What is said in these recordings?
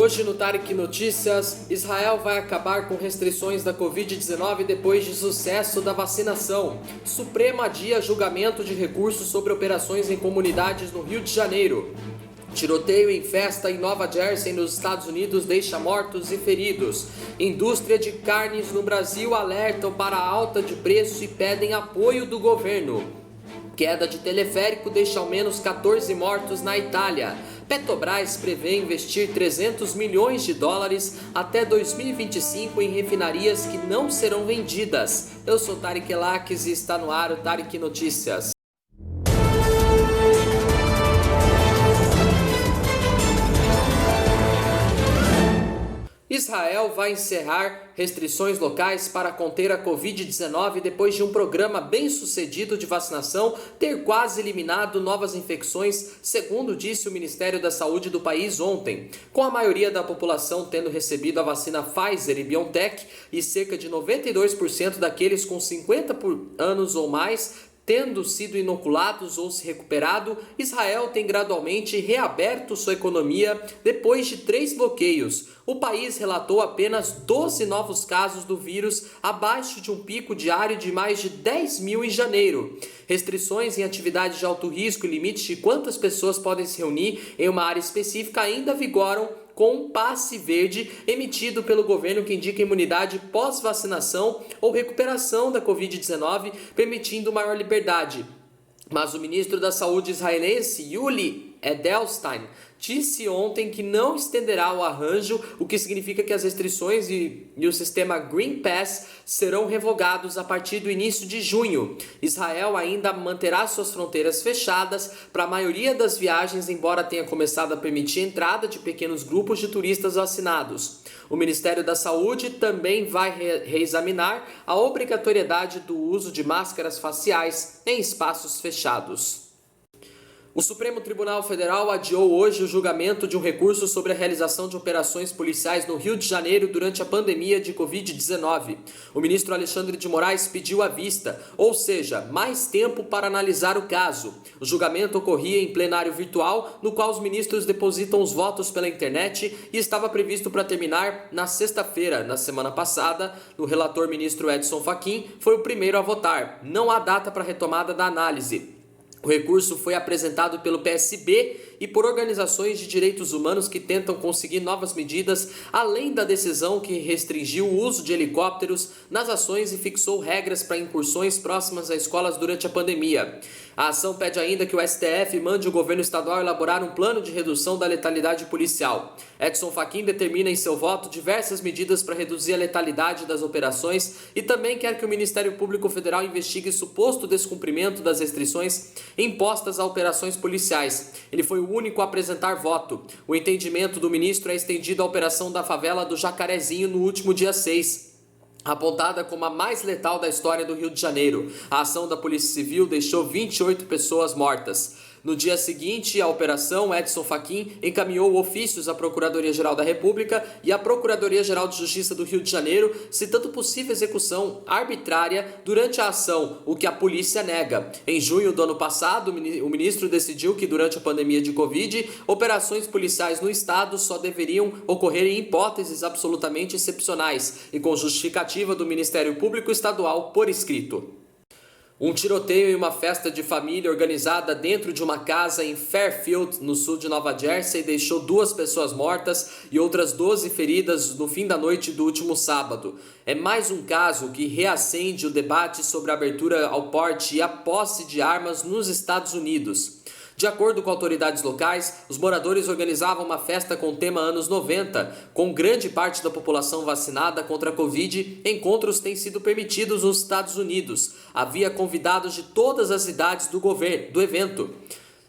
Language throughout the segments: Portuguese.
Hoje no Tarek Notícias, Israel vai acabar com restrições da Covid-19 depois de sucesso da vacinação. Supremo adia julgamento de recursos sobre operações em comunidades no Rio de Janeiro. Tiroteio em festa em Nova Jersey, nos Estados Unidos, deixa mortos e feridos. Indústria de carnes no Brasil alertam para a alta de preço e pedem apoio do governo. Queda de teleférico deixa ao menos 14 mortos na Itália. Petrobras prevê investir 300 milhões de dólares até 2025 em refinarias que não serão vendidas. Eu sou Tarek Elaques e está no ar o Tarek Notícias. Israel vai encerrar restrições locais para conter a Covid-19 depois de um programa bem-sucedido de vacinação ter quase eliminado novas infecções, segundo disse o Ministério da Saúde do país ontem. Com a maioria da população tendo recebido a vacina Pfizer e BioNTech e cerca de 92% daqueles com 50 anos ou mais tendo sido inoculados ou se recuperado, Israel tem gradualmente reaberto sua economia depois de 3 bloqueios. O país relatou apenas 12 novos casos do vírus, abaixo de um pico diário de mais de 10 mil em janeiro. Restrições em atividades de alto risco e limites de quantas pessoas podem se reunir em uma área específica ainda vigoram, com um passe verde emitido pelo governo que indica imunidade pós-vacinação ou recuperação da Covid-19, permitindo maior liberdade. Mas o ministro da Saúde israelense, Yuli Edelstein, disse ontem que não estenderá o arranjo, o que significa que as restrições e o sistema Green Pass serão revogados a partir do início de junho. Israel ainda manterá suas fronteiras fechadas para a maioria das viagens, embora tenha começado a permitir a entrada de pequenos grupos de turistas vacinados. O Ministério da Saúde também vai reexaminar a obrigatoriedade do uso de máscaras faciais em espaços fechados. O Supremo Tribunal Federal adiou hoje o julgamento de um recurso sobre a realização de operações policiais no Rio de Janeiro durante a pandemia de Covid-19. O ministro Alexandre de Moraes pediu a vista, ou seja, mais tempo para analisar o caso. O julgamento ocorria em plenário virtual, no qual os ministros depositam os votos pela internet e estava previsto para terminar na sexta-feira. Na semana passada, o relator ministro Edson Fachin foi o primeiro a votar. Não há data para a retomada da análise. O recurso foi apresentado pelo PSB e por organizações de direitos humanos que tentam conseguir novas medidas, além da decisão que restringiu o uso de helicópteros nas ações e fixou regras para incursões próximas a escolas durante a pandemia. A ação pede ainda que o STF mande o governo estadual elaborar um plano de redução da letalidade policial. Edson Fachin determina em seu voto diversas medidas para reduzir a letalidade das operações e também quer que o Ministério Público Federal investigue suposto descumprimento das restrições impostas a operações policiais. Ele foi o único a apresentar voto. O entendimento do ministro é estendido à operação da favela do Jacarezinho no último dia 6. Apontada como a mais letal da história do Rio de Janeiro. A ação da Polícia Civil deixou 28 pessoas mortas. No dia seguinte à operação, Edson Fachin encaminhou ofícios à Procuradoria-Geral da República e à Procuradoria-Geral de Justiça do Rio de Janeiro, citando possível execução arbitrária durante a ação, o que a polícia nega. Em junho do ano passado, o ministro decidiu que durante a pandemia de Covid, operações policiais no estado só deveriam ocorrer em hipóteses absolutamente excepcionais e com justificativa do Ministério Público Estadual por escrito. Um tiroteio em uma festa de família organizada dentro de uma casa em Fairfield, no sul de Nova Jersey, deixou 2 pessoas mortas e outras 12 feridas no fim da noite do último sábado. É mais um caso que reacende o debate sobre a abertura ao porte e a posse de armas nos Estados Unidos. De acordo com autoridades locais, os moradores organizavam uma festa com tema anos 90, com grande parte da população vacinada contra a Covid. Encontros têm sido permitidos nos Estados Unidos. Havia convidados de todas as idades do evento.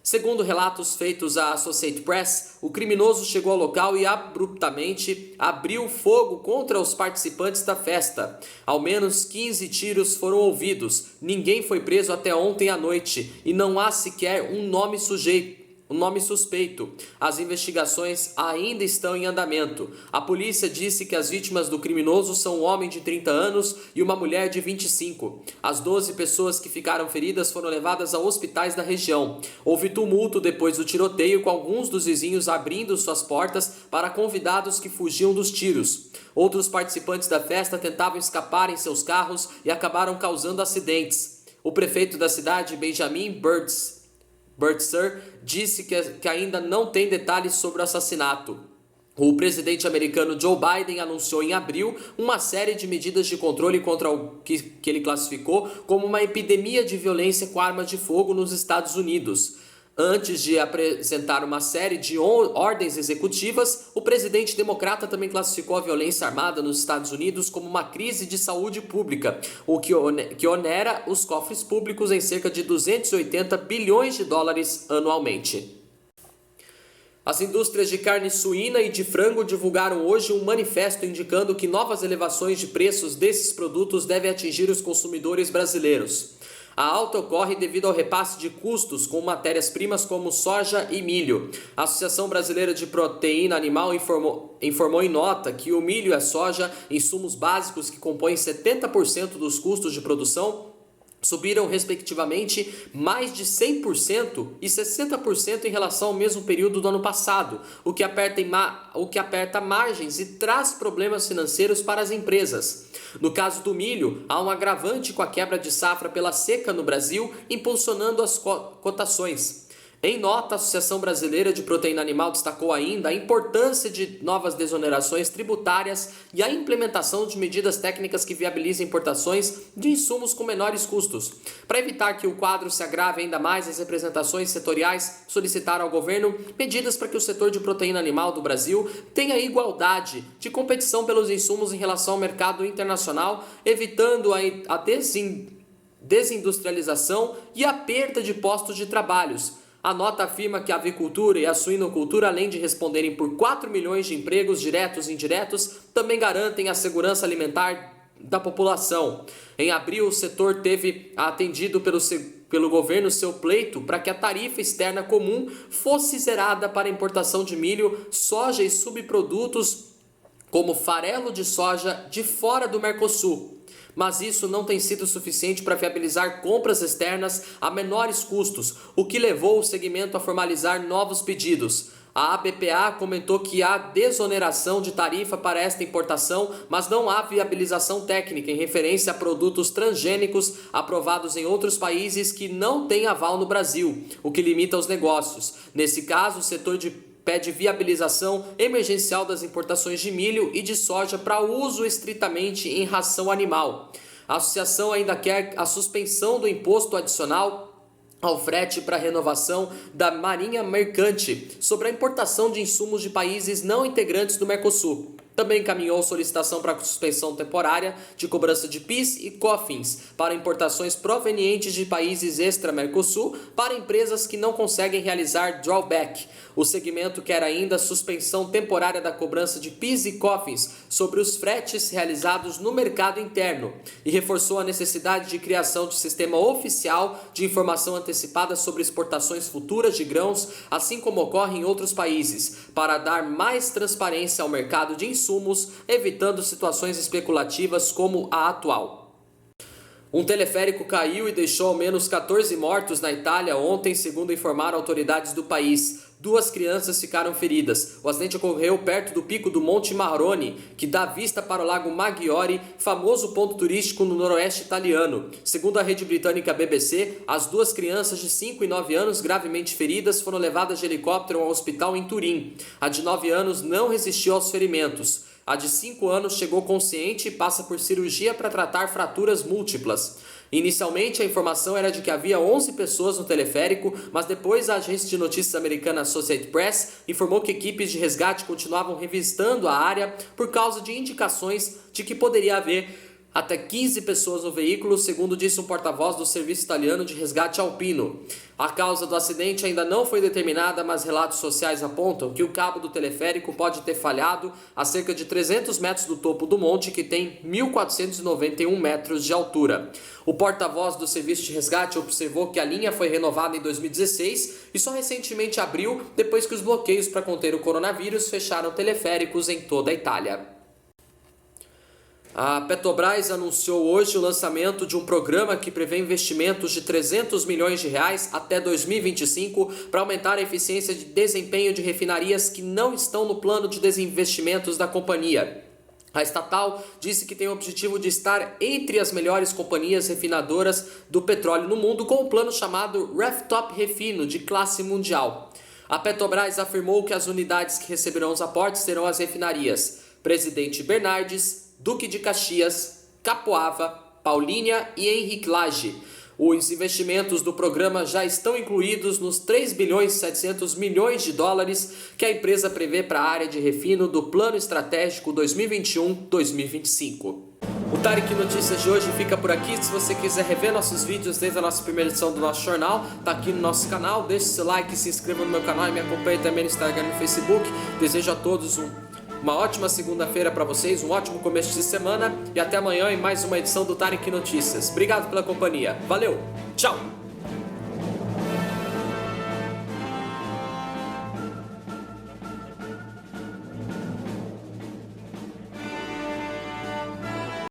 Segundo relatos feitos à Associated Press, o criminoso chegou ao local e abruptamente abriu fogo contra os participantes da festa. Ao menos 15 tiros foram ouvidos. Ninguém foi preso até ontem à noite e não há sequer um nome sujeito. o nome suspeito. As investigações ainda estão em andamento. A polícia disse que as vítimas do criminoso são um homem de 30 anos e uma mulher de 25. As 12 pessoas que ficaram feridas foram levadas a hospitais da região. Houve tumulto depois do tiroteio, com alguns dos vizinhos abrindo suas portas para convidados que fugiam dos tiros. Outros participantes da festa tentavam escapar em seus carros e acabaram causando acidentes. O prefeito da cidade, Benjamin Burtser, disse que ainda não tem detalhes sobre o assassinato. O presidente americano Joe Biden anunciou em abril uma série de medidas de controle contra o que ele classificou como uma epidemia de violência com armas de fogo nos Estados Unidos. Antes de apresentar uma série de ordens executivas, o presidente democrata também classificou a violência armada nos Estados Unidos como uma crise de saúde pública, o que onera os cofres públicos em cerca de 280 bilhões de dólares anualmente. As indústrias de carne suína e de frango divulgaram hoje um manifesto indicando que novas elevações de preços desses produtos devem atingir os consumidores brasileiros. A alta ocorre devido ao repasse de custos com matérias-primas como soja e milho. A Associação Brasileira de Proteína Animal informou em nota que o milho e a soja, insumos básicos que compõem 70% dos custos de produção, subiram respectivamente mais de 100% e 60% em relação ao mesmo período do ano passado, o que aperta margens e traz problemas financeiros para as empresas. No caso do milho, há um agravante com a quebra de safra pela seca no Brasil, impulsionando as cotações. Em nota, a Associação Brasileira de Proteína Animal destacou ainda a importância de novas desonerações tributárias e a implementação de medidas técnicas que viabilizem importações de insumos com menores custos. Para evitar que o quadro se agrave ainda mais, as representações setoriais solicitaram ao governo medidas para que o setor de proteína animal do Brasil tenha igualdade de competição pelos insumos em relação ao mercado internacional, evitando a desindustrialização e a perda de postos de trabalhos. A nota afirma que a avicultura e a suinocultura, além de responderem por 4 milhões de empregos diretos e indiretos, também garantem a segurança alimentar da população. Em abril, o setor teve atendido pelo governo seu pleito para que a tarifa externa comum fosse zerada para a importação de milho, soja e subprodutos como farelo de soja de fora do Mercosul. Mas isso não tem sido suficiente para viabilizar compras externas a menores custos, o que levou o segmento a formalizar novos pedidos. A ABPA comentou que há desoneração de tarifa para esta importação, mas não há viabilização técnica em referência a produtos transgênicos aprovados em outros países que não têm aval no Brasil, o que limita os negócios. Nesse caso, o setor pede viabilização emergencial das importações de milho e de soja para uso estritamente em ração animal. A associação ainda quer a suspensão do imposto adicional ao frete para renovação da Marinha Mercante sobre a importação de insumos de países não integrantes do Mercosul. Também encaminhou solicitação para suspensão temporária de cobrança de PIS e COFINS para importações provenientes de países extra-Mercosul para empresas que não conseguem realizar drawback. O segmento quer ainda suspensão temporária da cobrança de PIS e COFINS sobre os fretes realizados no mercado interno e reforçou a necessidade de criação de sistema oficial de informação antecipada sobre exportações futuras de grãos, assim como ocorre em outros países, para dar mais transparência ao mercado de insumos, evitando situações especulativas como a atual. Um teleférico caiu e deixou ao menos 14 mortos na Itália ontem, segundo informaram autoridades do país. 2 crianças ficaram feridas. O acidente ocorreu perto do pico do Monte Marrone, que dá vista para o Lago Maggiore, famoso ponto turístico no noroeste italiano. Segundo a rede britânica BBC, as 2 crianças de 5 e 9 anos gravemente feridas foram levadas de helicóptero ao hospital em Turim. A de 9 anos não resistiu aos ferimentos. A de 5 anos chegou consciente e passa por cirurgia para tratar fraturas múltiplas. Inicialmente, a informação era de que havia 11 pessoas no teleférico, mas depois a agência de notícias americana Associated Press informou que equipes de resgate continuavam revistando a área por causa de indicações de que poderia haver até 15 pessoas no veículo, segundo disse um porta-voz do Serviço Italiano de Resgate Alpino. A causa do acidente ainda não foi determinada, mas relatos sociais apontam que o cabo do teleférico pode ter falhado a cerca de 300 metros do topo do monte, que tem 1.491 metros de altura. O porta-voz do Serviço de Resgate observou que a linha foi renovada em 2016 e só recentemente abriu depois que os bloqueios para conter o coronavírus fecharam teleféricos em toda a Itália. A Petrobras anunciou hoje o lançamento de um programa que prevê investimentos de 300 milhões de reais até 2025 para aumentar a eficiência de desempenho de refinarias que não estão no plano de desinvestimentos da companhia. A estatal disse que tem o objetivo de estar entre as melhores companhias refinadoras do petróleo no mundo com um plano chamado Reftop Refino, de classe mundial. A Petrobras afirmou que as unidades que receberão os aportes serão as refinarias Presidente Bernardes, Duque de Caxias, Capoava, Paulínia e Henrique Lage. Os investimentos do programa já estão incluídos nos 3 bilhões e 700 milhões de dólares que a empresa prevê para a área de refino do Plano Estratégico 2021-2025. O Tarek Notícias de hoje fica por aqui. Se você quiser rever nossos vídeos desde a nossa primeira edição do nosso jornal, tá aqui no nosso canal. Deixe seu like, se inscreva no meu canal e me acompanhe também no Instagram e no Facebook. Desejo a todos uma ótima segunda-feira para vocês, um ótimo começo de semana e até amanhã em mais uma edição do Tarek Notícias. Obrigado pela companhia. Valeu, tchau!